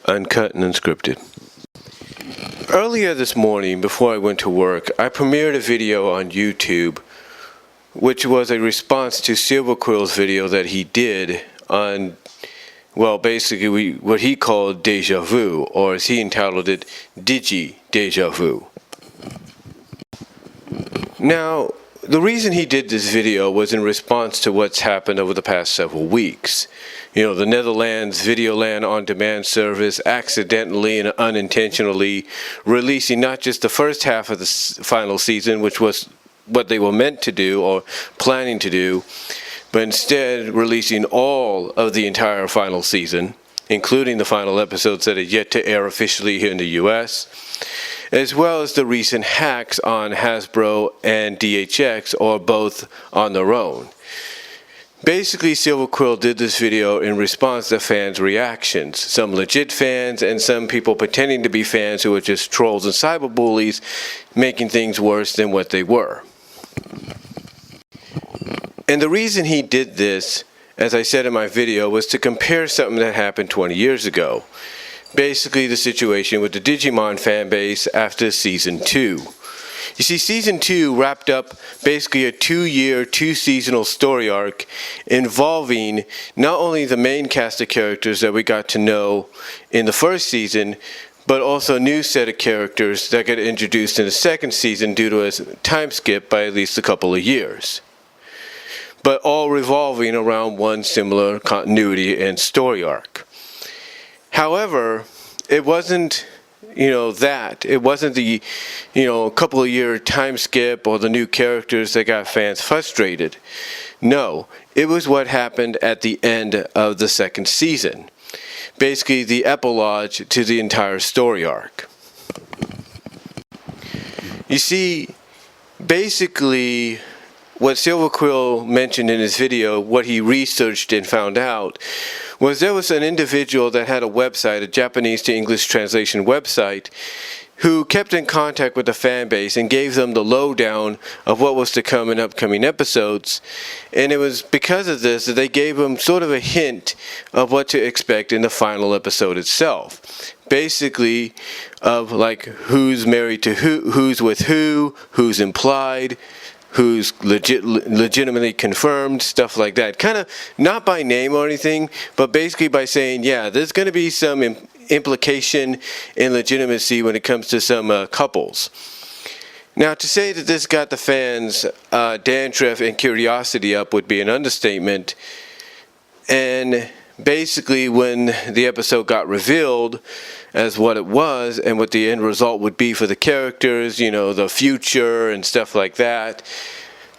Uncut and unscripted. Earlier this morning, before I went to work, I premiered a video on YouTube, which was a response to Silver Quill's video that he did on, well, basically what he called Deja Vu, or as he entitled it, Digi Déjà Vu. Now, the reason he did this video was in response to what's happened over the past several weeks. You know, the Netherlands Videoland on-demand service accidentally and unintentionally releasing not just the first half of the final season, which was what they were meant to do or planning to do, but instead releasing all of the entire final season, including the final episodes that are yet to air officially here in the US, as well as the recent hacks on Hasbro and DHX, or both on their own. Basically, Silver Quill did this video in response to fans' reactions. Some legit fans and some people pretending to be fans who are just trolls and cyberbullies, making things worse than what they were. And the reason he did this, as I said in my video, was to compare something that happened 20 years ago. Basically, the situation with the Digimon fanbase after Season 2. You see, Season 2 wrapped up basically a 2-year, 2-seasonal story arc involving not only the main cast of characters that we got to know in the first season, but also a new set of characters that got introduced in the second season due to a time skip by at least a couple of years. But all revolving around one similar continuity and story arc. However, it wasn't, it wasn't the, couple of year time skip or the new characters that got fans frustrated. No, it was what happened at the end of the second season. Basically, the epilogue to the entire story arc. You see, basically, what Silver Quill mentioned in his video, what he researched and found out, was there was an individual that had a website, a Japanese to English translation website, who kept in contact with the fan base and gave them the lowdown of what was to come in upcoming episodes. And it was because of this that they gave them sort of a hint of what to expect in the final episode itself. Basically, of like who's married to who, who's with who, who's implied, who's legitimately confirmed, stuff like that. Kind of not by name or anything, but basically by saying, yeah, there's going to be some implication in legitimacy when it comes to some couples. Now, to say that this got the fans' dandruff and curiosity up would be an understatement. And basically, when the episode got revealed as what it was and what the end result would be for the characters, the future and stuff like that,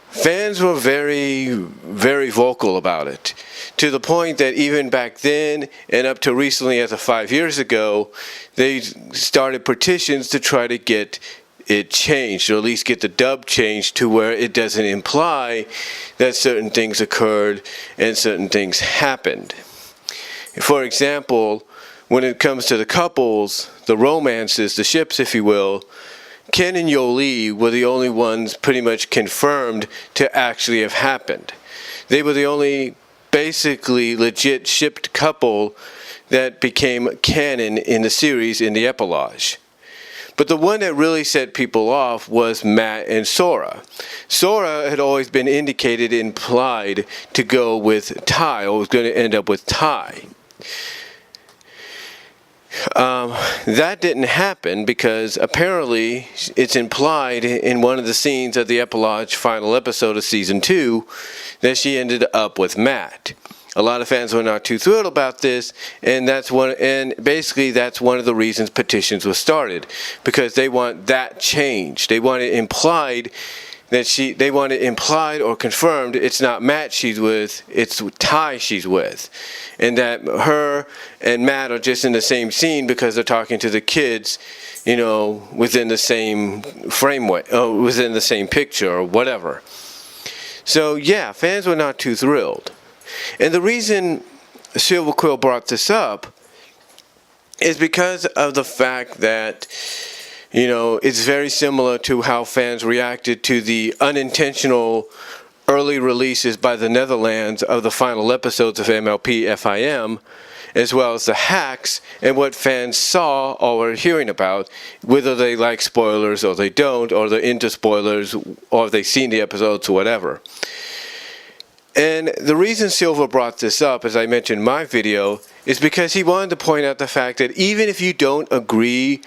fans were very, very vocal about it. To the point that even back then and up to recently, as of 5 years ago, they started petitions to try to get it changed, or at least get the dub changed to where it doesn't imply that certain things occurred and certain things happened. For example, when it comes to the couples, the romances, the ships, if you will, Ken and Yoli were the only ones pretty much confirmed to actually have happened. They were the only basically legit shipped couple that became canon in the series in the epilogue. But the one that really set people off was Matt and Sora. Sora had always been indicated, implied to go with Ty, or was going to end up with Ty. That didn't happen because apparently it's implied in one of the scenes of the epilogue final episode of Season 2 that she ended up with Matt. A lot of fans were not too thrilled about this, and basically that's one of the reasons petitions were started, because they want that changed. They want it implied that they want it implied or confirmed it's not Matt she's with, it's Ty she's with. And that her and Matt are just in the same scene because they're talking to the kids, within the same framework, within the same picture or whatever. So yeah, fans were not too thrilled. And the reason Silver Quill brought this up is because of the fact that it's very similar to how fans reacted to the unintentional early releases by the Netherlands of the final episodes of MLP-Silver, as well as the hacks and what fans saw or are hearing about, whether they like spoilers or they don't, or they're into spoilers, or they've seen the episodes or whatever. And the reason Silver brought this up, as I mentioned in my video, is because he wanted to point out the fact that even if you don't agree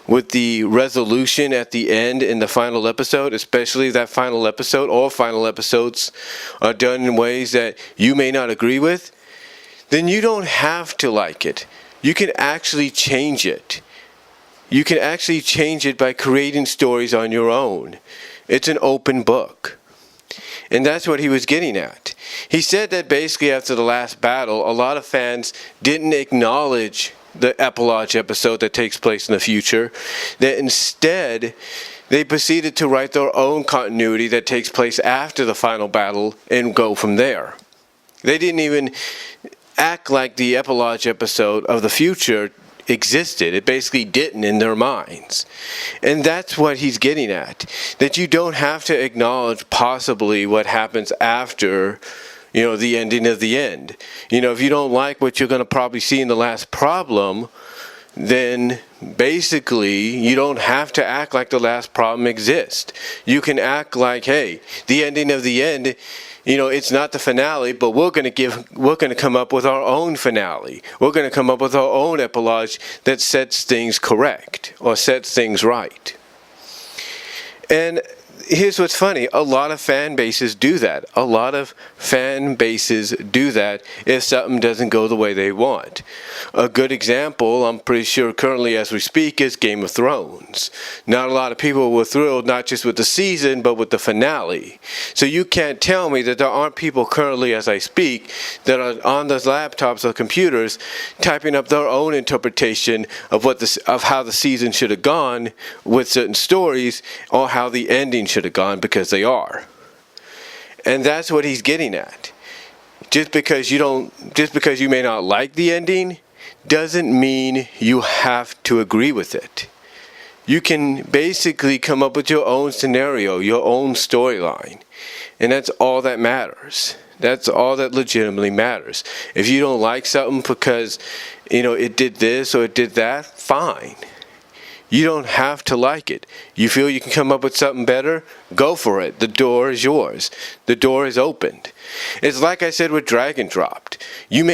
with the resolution at the end in the final episode, especially if that final episode or final episodes are done in ways that you may not agree with, then you don't have to like it. You can actually change it. You can actually change it by creating stories on your own. It's an open book. And that's what he was getting at. He said that basically after the last battle, a lot of fans didn't acknowledge the epilogue episode that takes place in the future, that instead they proceeded to write their own continuity that takes place after the final battle and go from there. They didn't even act like the epilogue episode of the future existed. It basically didn't in their minds. And that's what he's getting at. That you don't have to acknowledge possibly what happens after, the ending of the end. If you don't like what you're going to probably see in the last problem, then basically you don't have to act like the last problem exists. You can act like, hey, the ending of the end, it's not the finale, but we're going to come up with our own finale. We're going to come up with our own epilogue that sets things correct or sets things right. And here's what's funny. A lot of fan bases do that. A lot of fan bases do that if something doesn't go the way they want. A good example, I'm pretty sure currently as we speak, is Game of Thrones. Not a lot of people were thrilled not just with the season, but with the finale. So you can't tell me that there aren't people currently as I speak that are on those laptops or computers typing up their own interpretation of how the season should have gone with certain stories, or how the ending should have gone, because they are. And that's what he's getting at. Just because you may not like the ending doesn't mean you have to agree with it. You can basically come up with your own scenario, your own storyline. And that's all that matters. That's all that legitimately matters. If you don't like something because, it did this or it did that, fine. You don't have to like it. You feel you can come up with something better? Go for it. The door is yours. The door is opened. It's like I said with Dragon Dropped. You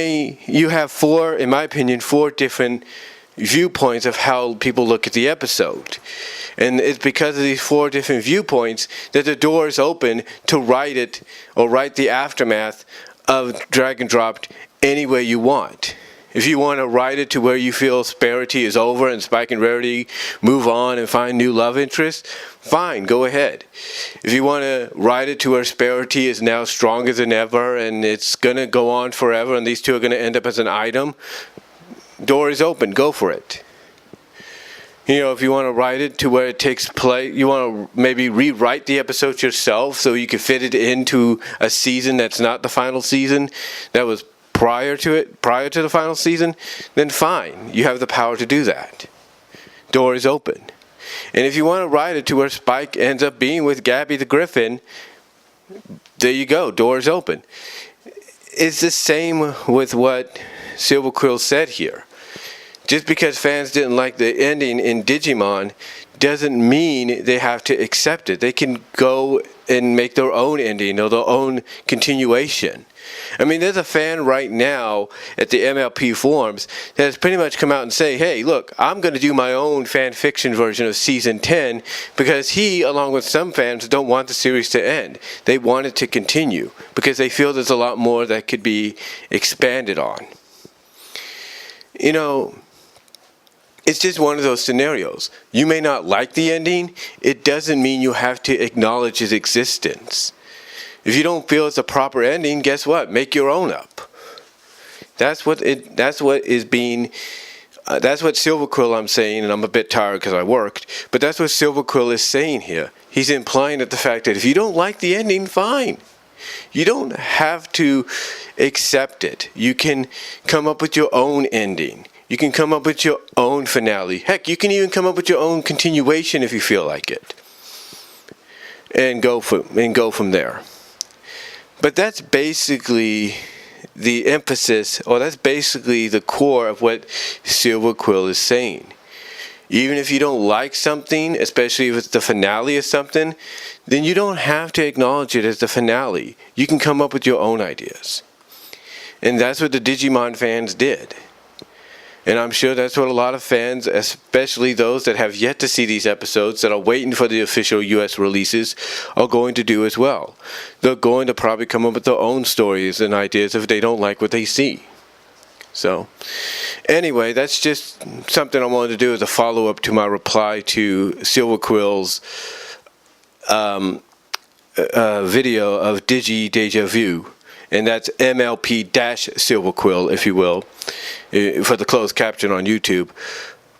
have in my opinion, four different viewpoints of how people look at the episode. And it's because of these four different viewpoints that the door is open to write it, or write the aftermath of Dragon Dropped any way you want. If you want to write it to where you feel Sparity is over and Spike and Rarity move on and find new love interests, fine, go ahead. If you want to write it to where Sparity is now stronger than ever and it's going to go on forever and these two are going to end up as an item, door is open, go for it. If you want to write it to where it takes place, you want to maybe rewrite the episode yourself so you can fit it into a season that's not the final season, that was prior to the final season, then fine, you have the power to do that. Door is open. And if you want to write it to where Spike ends up being with Gabby the Griffin, there you go, door is open. It's the same with what Silver Quill said here. Just because fans didn't like the ending in Digimon doesn't mean they have to accept it. They can go and make their own ending or their own continuation. There's a fan right now at the MLP forums that has pretty much come out and say, hey, look, I'm going to do my own fan fiction version of Season 10 because he, along with some fans, don't want the series to end. They want it to continue because they feel there's a lot more that could be expanded on. It's just one of those scenarios. You may not like the ending. It doesn't mean you have to acknowledge its existence. If you don't feel it's a proper ending, guess what? Make your own up. That's what Silver Quill, I'm saying, and I'm a bit tired because I worked, but that's what Silver Quill is saying here. He's implying that the fact that if you don't like the ending, fine. You don't have to accept it. You can come up with your own ending. You can come up with your own finale. Heck, you can even come up with your own continuation if you feel like it. And go from there. But that's basically the emphasis, or that's basically the core of what Silver Quill is saying. Even if you don't like something, especially if it's the finale of something, then you don't have to acknowledge it as the finale. You can come up with your own ideas. And that's what the Digimon fans did. And I'm sure that's what a lot of fans, especially those that have yet to see these episodes, that are waiting for the official US releases, are going to do as well. They're going to probably come up with their own stories and ideas if they don't like what they see. So, anyway, that's just something I wanted to do as a follow-up to my reply to Silver Quill's video of Digi Déjà Vu. And that's MLP-Silver Quill, if you will, for the closed caption on YouTube.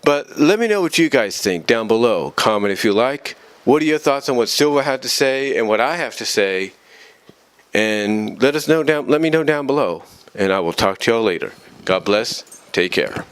But let me know what you guys think down below. Comment if you like. What are your thoughts on what Silver had to say and what I have to say? And let me know down below. And I will talk to y'all later. God bless. Take care.